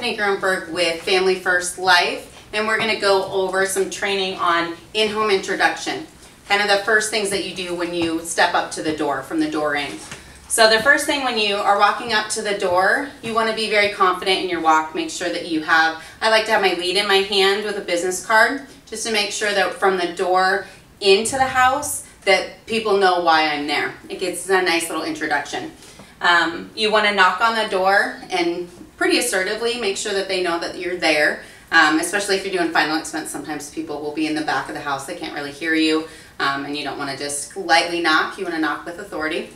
Tiffany Gruenberg with Family First Life, and we're going to go over some training on in-home introduction. Kind of the first things that you do when you step up to the door, from the door in. So the first thing when you are walking up to the door, you want to be very confident in your walk. Make sure that you have, I like to have my lead in my hand with a business card, just to make sure that from the door into the house, that people know why I'm there. It gets a nice little introduction. You want to knock on the door and pretty assertively make sure that they know that you're there, especially if you're doing final expense. Sometimes people will be in the back of the house, they can't really hear you, and you don't want to just lightly knock. You want to knock with authority.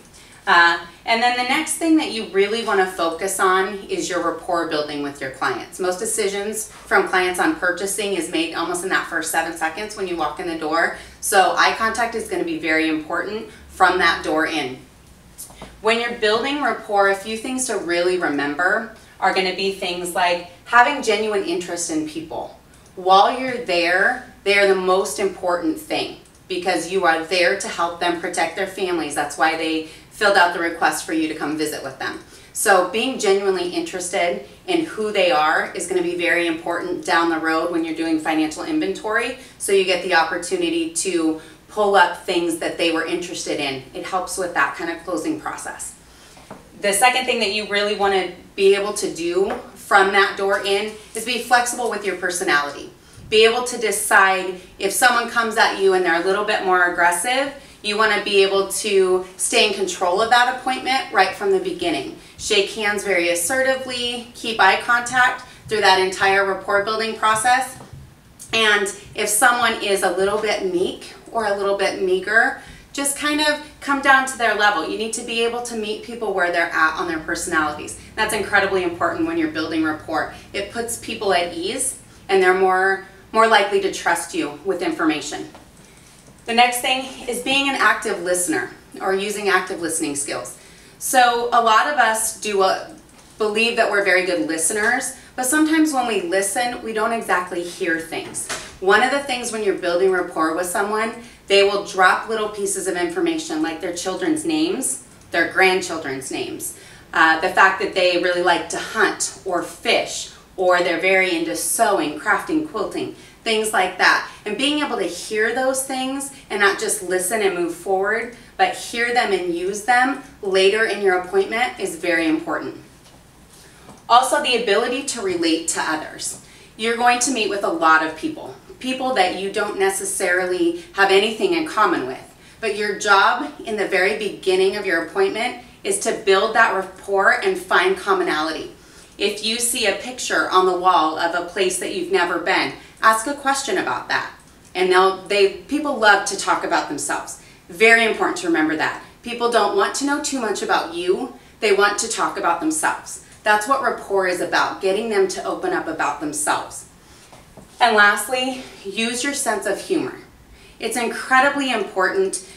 And then the next thing that you really want to focus on is your rapport building with your clients. Most decisions from clients on purchasing is made almost in that first 7 seconds when you walk in the door. So eye contact is going to be very important from that door in. When you're building rapport, a few things to really remember are going to be things like having genuine interest in people. While you're there, they are the most important thing because you are there to help them protect their families. That's why they filled out the request for you to come visit with them. So being genuinely interested in who they are is going to be very important down the road when you're doing financial inventory, so you get the opportunity to pull up things that they were interested in. It helps with that kind of closing process. The second thing that you really want to be able to do from that door in is be flexible with your personality. Be able to decide if someone comes at you and they're a little bit more aggressive, you want to be able to stay in control of that appointment right from the beginning. Shake hands very assertively, keep eye contact through that entire rapport building process. And if someone is a little bit meek or a little bit meager, just kind of come down to their level. You need to be able to meet people where they're at on their personalities. That's incredibly important when you're building rapport. It puts people at ease and they're more likely to trust you with information. The next thing is being an active listener or using active listening skills. So a lot of us believe that we're very good listeners, but sometimes when we listen, we don't exactly hear things. One of the things when you're building rapport with someone, they will drop little pieces of information like their children's names, their grandchildren's names, the fact that they really like to hunt or fish, or they're very into sewing, crafting, quilting, things like that. And being able to hear those things and not just listen and move forward, but hear them and use them later in your appointment is very important. Also, the ability to relate to others. You're going to meet with a lot of people that you don't necessarily have anything in common with. But your job in the very beginning of your appointment is to build that rapport and find commonality. If you see a picture on the wall of a place that you've never been, ask a question about that. And people love to talk about themselves. Very important to remember that. People don't want to know too much about you. They want to talk about themselves. That's what rapport is about, getting them to open up about themselves. And lastly, use your sense of humor. It's incredibly important.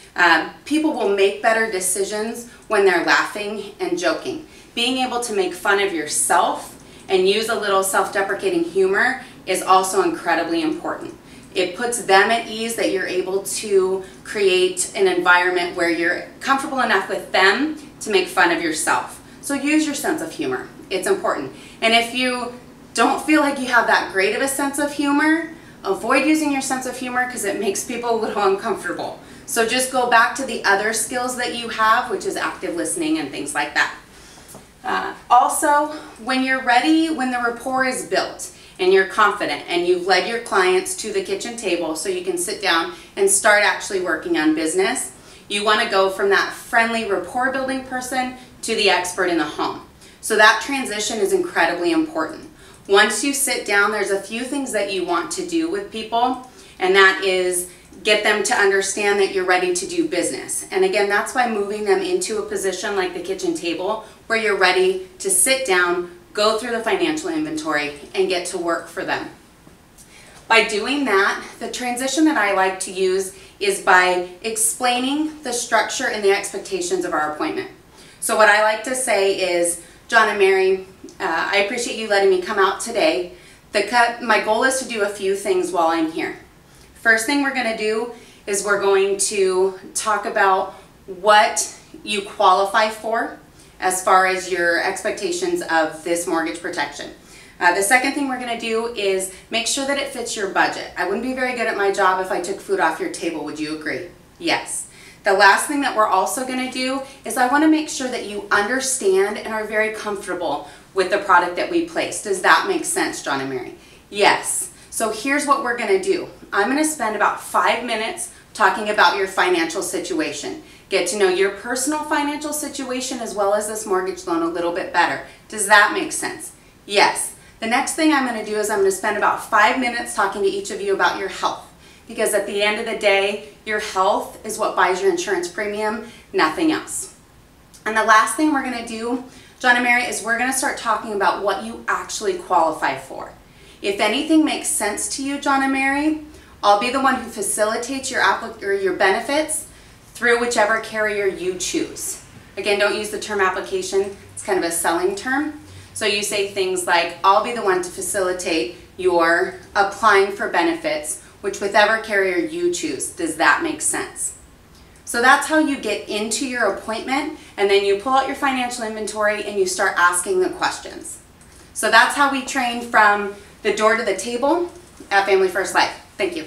People will make better decisions when they're laughing and joking. Being able to make fun of yourself and use a little self-deprecating humor is also incredibly important. It puts them at ease that you're able to create an environment where you're comfortable enough with them to make fun of yourself. So use your sense of humor. It's important. And if you don't feel like you have that great of a sense of humor, avoid using your sense of humor because it makes people a little uncomfortable. So just go back to the other skills that you have, which is active listening and things like that. Also, when you're ready, when the rapport is built and you're confident and you've led your clients to the kitchen table so you can sit down and start actually working on business, you want to go from that friendly rapport building person to the expert in the home. So that transition is incredibly important. Once you sit down, there's a few things that you want to do with people, and that is get them to understand that you're ready to do business. And again, that's by moving them into a position like the kitchen table where you're ready to sit down, go through the financial inventory, and get to work for them. By doing that, the transition that I like to use is by explaining the structure and the expectations of our appointment. So what I like to say is, John and Mary, I appreciate you letting me come out today. My goal is to do a few things while I'm here. First thing we're going to do is we're going to talk about what you qualify for as far as your expectations of this mortgage protection. The second thing we're going to do is make sure that it fits your budget. I wouldn't be very good at my job if I took food off your table. Would you agree? Yes. The last thing that we're also going to do is I want to make sure that you understand and are very comfortable with the product that we place. Does that make sense, John and Mary? Yes. So here's what we're going to do. I'm going to spend about 5 minutes talking about your financial situation. Get to know your personal financial situation as well as this mortgage loan a little bit better. Does that make sense? Yes. The next thing I'm going to do is I'm going to spend about 5 minutes talking to each of you about your health. Because at the end of the day, your health is what buys your insurance premium, nothing else. And the last thing we're going to do, John and Mary, is we're going to start talking about what you actually qualify for. If anything makes sense to you, John and Mary, I'll be the one who facilitates your benefits through whichever carrier you choose. Again, don't use the term application. It's kind of a selling term. So you say things like, I'll be the one to facilitate your applying for benefits, whichever carrier you choose. Does that make sense? So that's how you get into your appointment, and then you pull out your financial inventory and you start asking the questions. So that's how we train from the door to the table at Family First Life. Thank you.